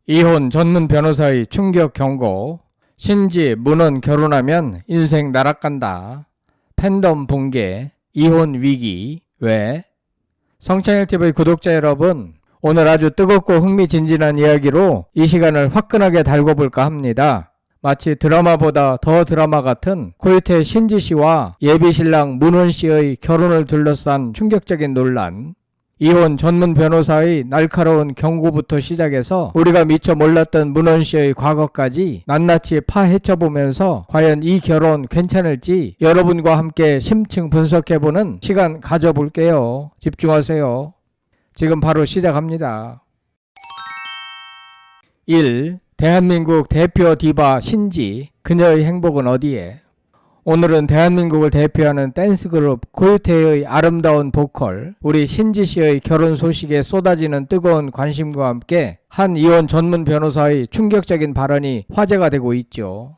이혼 전문 변호사의 충격 경고. 신지, 문원 결혼하면 인생 나락간다. 팬덤 붕괴, 이혼 위기. 왜? 성찬일TV 구독자 여러분, 오늘 아주 뜨겁고 흥미진진한 이야기로 이 시간을 화끈하게 달궈 볼까 합니다. 마치 드라마보다 더 드라마 같은 코요태 신지씨와 예비신랑 문원씨의 결혼을 둘러싼 충격적인 논란, 이혼 전문 변호사의 날카로운 경고부터 시작해서 우리가 미처 몰랐던 문원씨의 과거까지 낱낱이 파헤쳐보면서 과연 이 결혼 괜찮을지 여러분과 함께 심층 분석해보는 시간 가져볼게요. 집중하세요. 지금 바로 시작합니다. 1. 대한민국 대표 디바 신지, 그녀의 행복은 어디에? 오늘은 대한민국을 대표하는 댄스그룹 코요태의 아름다운 보컬 우리 신지씨의 결혼 소식에 쏟아지는 뜨거운 관심과 함께 한 이혼 전문 변호사의 충격적인 발언이 화제가 되고 있죠.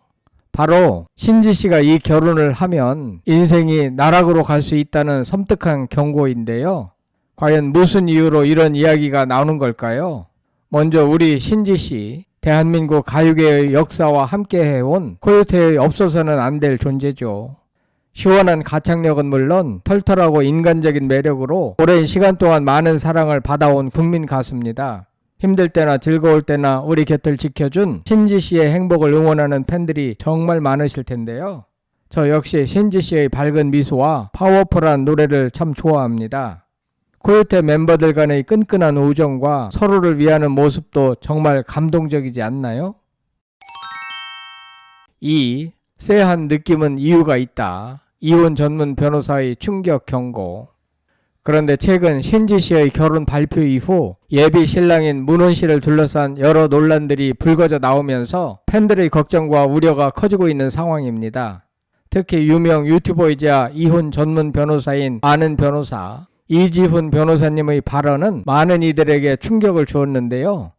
바로 신지씨가 이 결혼을 하면 인생이 나락으로 갈 수 있다는 섬뜩한 경고인데요. 과연 무슨 이유로 이런 이야기가 나오는 걸까요? 먼저 우리 신지씨, 대한민국 가요계의 역사와 함께 해온 코요태의 없어서는 안 될 존재죠. 시원한 가창력은 물론 털털하고 인간적인 매력으로 오랜 시간 동안 많은 사랑을 받아온 국민 가수입니다. 힘들 때나 즐거울 때나 우리 곁을 지켜준 신지씨의 행복을 응원하는 팬들이 정말 많으실 텐데요. 저 역시 신지씨의 밝은 미소와 파워풀한 노래를 참 좋아합니다. 코요태 멤버들 간의 끈끈한 우정과 서로를 위하는 모습도 정말 감동적이지 않나요? 2. 쎄한 느낌은 이유가 있다. 이혼 전문 변호사의 충격 경고. 그런데 최근 신지씨의 결혼 발표 이후 예비 신랑인 문원씨를 둘러싼 여러 논란들이 불거져 나오면서 팬들의 걱정과 우려가 커지고 있는 상황입니다. 특히 유명 유튜버이자 이혼 전문 변호사인 아는 변호사 이지훈 변호사님의 발언은 많은 이들에게 충격을 주었는데요.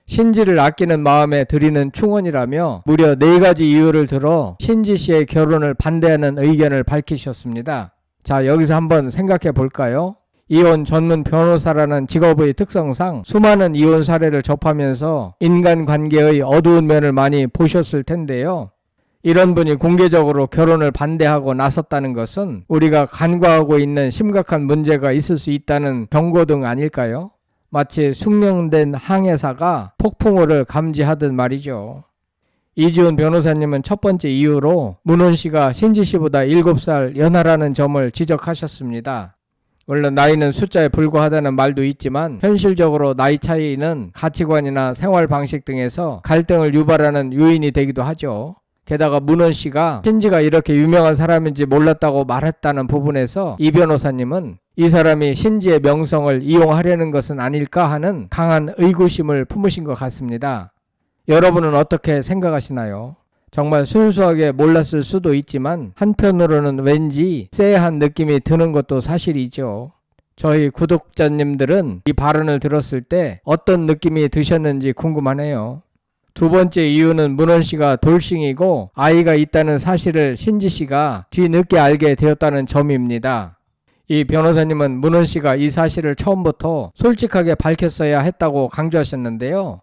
신지를 아끼는 마음에 드리는 충언이라며 무려 4가지 이유를 들어 신지씨의 결혼을 반대하는 의견을 밝히셨습니다. 자, 여기서 한번 생각해 볼까요? 이혼 전문 변호사라는 직업의 특성상 수많은 이혼 사례를 접하면서 인간관계의 어두운 면을 많이 보셨을 텐데요. 이런 분이 공개적으로 결혼을 반대하고 나섰다는 것은 우리가 간과하고 있는 심각한 문제가 있을 수 있다는 경고등 아닐까요? 마치 숙명된 항해사가 폭풍우를 감지하듯 말이죠. 이지훈 변호사님은 첫 번째 이유로 문원씨가 신지씨보다 7살 연하라는 점을 지적하셨습니다. 물론 나이는 숫자에 불과하다는 말도 있지만 현실적으로 나이 차이는 가치관이나 생활 방식 등에서 갈등을 유발하는 요인이 되기도 하죠. 게다가 문원씨가 신지가 이렇게 유명한 사람인지 몰랐다고 말했다는 부분에서 이 변호사님은 이 사람이 신지의 명성을 이용하려는 것은 아닐까 하는 강한 의구심을 품으신 것 같습니다. 여러분은 어떻게 생각하시나요? 정말 순수하게 몰랐을 수도 있지만 한편으로는 왠지 쎄한 느낌이 드는 것도 사실이죠. 저희 구독자님들은 이 발언을 들었을 때 어떤 느낌이 드셨는지 궁금하네요. 두 번째 이유는 문원씨가 돌싱이고 아이가 있다는 사실을 신지씨가 뒤늦게 알게 되었다는 점입니다. 이 변호사님은 문원씨가 이 사실을 처음부터 솔직하게 밝혔어야 했다고 강조하셨는데요.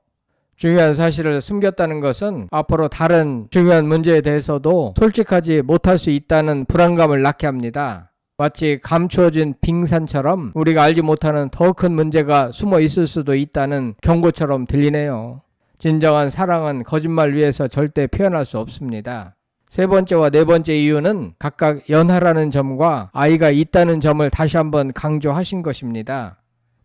중요한 사실을 숨겼다는 것은 앞으로 다른 중요한 문제에 대해서도 솔직하지 못할 수 있다는 불안감을 낳게 합니다. 마치 감추어진 빙산처럼 우리가 알지 못하는 더 큰 문제가 숨어 있을 수도 있다는 경고처럼 들리네요. 진정한 사랑은 거짓말 위에서 절대 표현할 수 없습니다. 세 번째와 네 번째 이유는 각각 연하라는 점과 아이가 있다는 점을 다시 한번 강조하신 것입니다.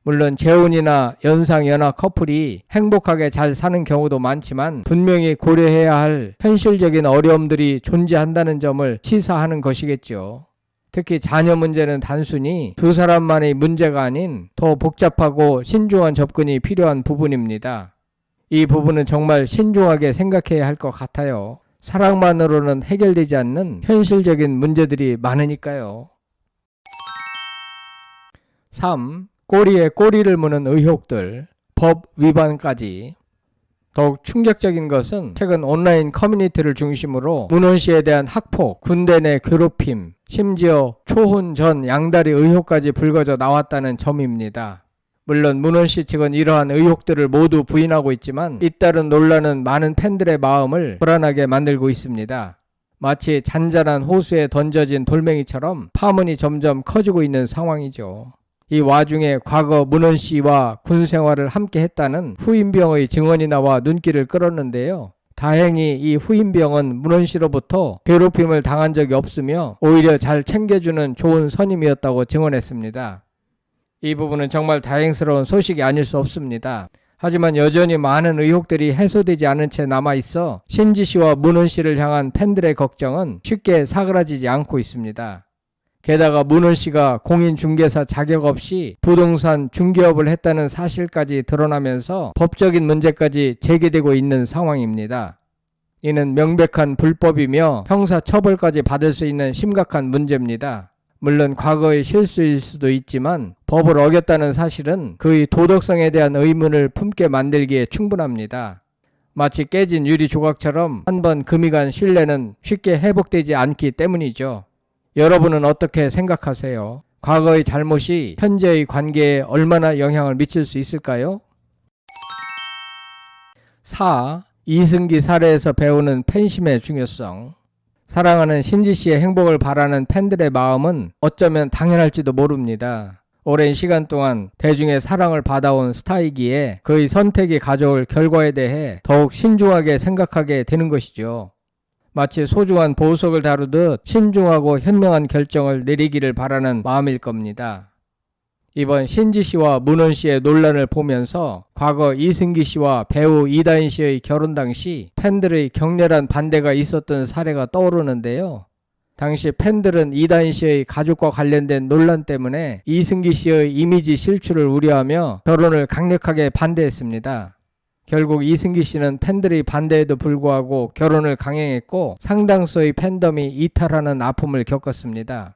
물론 재혼이나 연상 연하 커플이 행복하게 잘 사는 경우도 많지만 분명히 고려해야 할 현실적인 어려움들이 존재한다는 점을 시사하는 것이겠죠. 특히 자녀 문제는 단순히 두 사람만의 문제가 아닌 더 복잡하고 신중한 접근이 필요한 부분입니다. 이 부분은 정말 신중하게 생각해야 할 것 같아요. 사랑만으로는 해결되지 않는 현실적인 문제들이 많으니까요. 3. 꼬리에 꼬리를 무는 의혹들, 법 위반까지. 더욱 충격적인 것은 최근 온라인 커뮤니티를 중심으로 문원씨에 대한 학폭, 군대 내 괴롭힘, 심지어 초혼 전 양다리 의혹까지 불거져 나왔다는 점입니다. 물론 문원씨 측은 이러한 의혹들을 모두 부인하고 있지만 잇따른 논란은 많은 팬들의 마음을 불안하게 만들고 있습니다. 마치 잔잔한 호수에 던져진 돌멩이처럼 파문이 점점 커지고 있는 상황이죠. 이 와중에 과거 문원씨와 군 생활을 함께 했다는 후임병의 증언이 나와 눈길을 끌었는데요. 다행히 이 후임병은 문원씨로부터 괴롭힘을 당한 적이 없으며 오히려 잘 챙겨주는 좋은 선임이었다고 증언했습니다. 이 부분은 정말 다행스러운 소식이 아닐 수 없습니다. 하지만 여전히 많은 의혹들이 해소되지 않은 채 남아있어 신지씨와 문원씨를 향한 팬들의 걱정은 쉽게 사그라지지 않고 있습니다. 게다가 문원씨가 공인중개사 자격 없이 부동산 중개업을 했다는 사실까지 드러나면서 법적인 문제까지 제기되고 있는 상황입니다. 이는 명백한 불법이며 형사처벌까지 받을 수 있는 심각한 문제입니다. 물론 과거의 실수일 수도 있지만 법을 어겼다는 사실은 그의 도덕성에 대한 의문을 품게 만들기에 충분합니다. 마치 깨진 유리 조각처럼 한번 금이 간 신뢰는 쉽게 회복되지 않기 때문이죠. 여러분은 어떻게 생각하세요? 과거의 잘못이 현재의 관계에 얼마나 영향을 미칠 수 있을까요? 4. 이승기 사례에서 배우는 팬심의 중요성. 사랑하는 신지씨의 행복을 바라는 팬들의 마음은 어쩌면 당연할지도 모릅니다. 오랜 시간 동안 대중의 사랑을 받아온 스타이기에 그의 선택이 가져올 결과에 대해 더욱 신중하게 생각하게 되는 것이죠. 마치 소중한 보석을 다루듯 신중하고 현명한 결정을 내리기를 바라는 마음일 겁니다. 이번 신지씨와 문원씨의 논란을 보면서 과거 이승기씨와 배우 이다인씨의 결혼 당시 팬들의 격렬한 반대가 있었던 사례가 떠오르는데요. 당시 팬들은 이다인씨의 가족과 관련된 논란 때문에 이승기씨의 이미지 실추를 우려하며 결혼을 강력하게 반대했습니다. 결국 이승기씨는 팬들의 반대에도 불구하고 결혼을 강행했고 상당수의 팬덤이 이탈하는 아픔을 겪었습니다.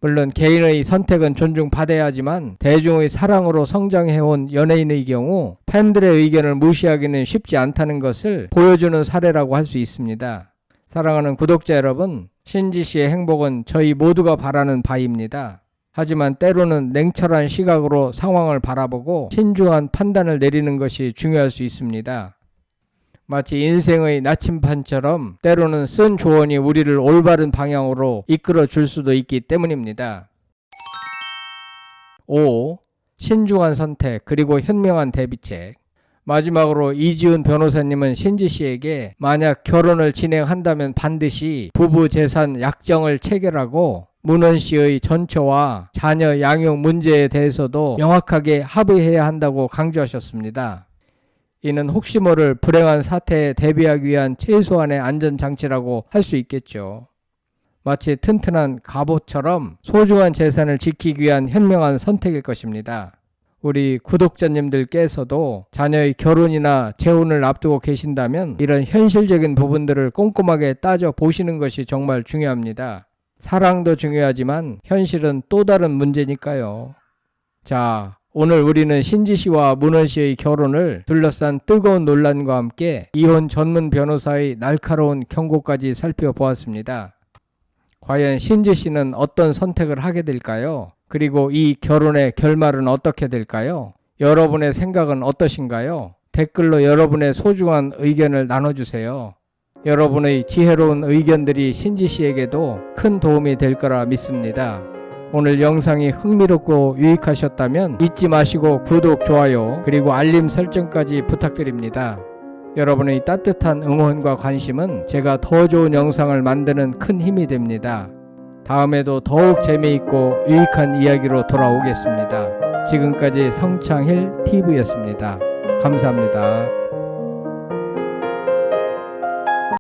물론 개인의 선택은 존중받아야 하지만 대중의 사랑으로 성장해온 연예인의 경우 팬들의 의견을 무시하기는 쉽지 않다는 것을 보여주는 사례라고 할 수 있습니다. 사랑하는 구독자 여러분, 신지씨의 행복은 저희 모두가 바라는 바입니다. 하지만 때로는 냉철한 시각으로 상황을 바라보고 신중한 판단을 내리는 것이 중요할 수 있습니다. 마치 인생의 나침반처럼 때로는 쓴 조언이 우리를 올바른 방향으로 이끌어 줄 수도 있기 때문입니다. 5. 신중한 선택 그리고 현명한 대비책. 마지막으로 이지훈 변호사님은 신지씨에게 만약 결혼을 진행한다면 반드시 부부 재산 약정을 체결하고 문원씨의 전처와 자녀 양육 문제에 대해서도 명확하게 합의해야 한다고 강조하셨습니다. 이는 혹시 모를 불행한 사태에 대비하기 위한 최소한의 안전장치라고 할 수 있겠죠. 마치 튼튼한 갑옷처럼 소중한 재산을 지키기 위한 현명한 선택일 것입니다. 우리 구독자님들께서도 자녀의 결혼이나 재혼을 앞두고 계신다면 이런 현실적인 부분들을 꼼꼼하게 따져보시는 것이 정말 중요합니다. 사랑도 중요하지만 현실은 또 다른 문제니까요. 자, 오늘 우리는 신지씨와 문원씨의 결혼을 둘러싼 뜨거운 논란과 함께 이혼 전문 변호사의 날카로운 경고까지 살펴보았습니다. 과연 신지씨는 어떤 선택을 하게 될까요? 그리고 이 결혼의 결말은 어떻게 될까요? 여러분의 생각은 어떠신가요? 댓글로 여러분의 소중한 의견을 나눠주세요. 여러분의 지혜로운 의견들이 신지씨에게도 큰 도움이 될 거라 믿습니다. 오늘 영상이 흥미롭고 유익하셨다면 잊지 마시고 구독, 좋아요, 그리고 알림 설정까지 부탁드립니다. 여러분의 따뜻한 응원과 관심은 제가 더 좋은 영상을 만드는 큰 힘이 됩니다. 다음에도 더욱 재미있고 유익한 이야기로 돌아오겠습니다. 지금까지 성창힐 TV였습니다. 감사합니다.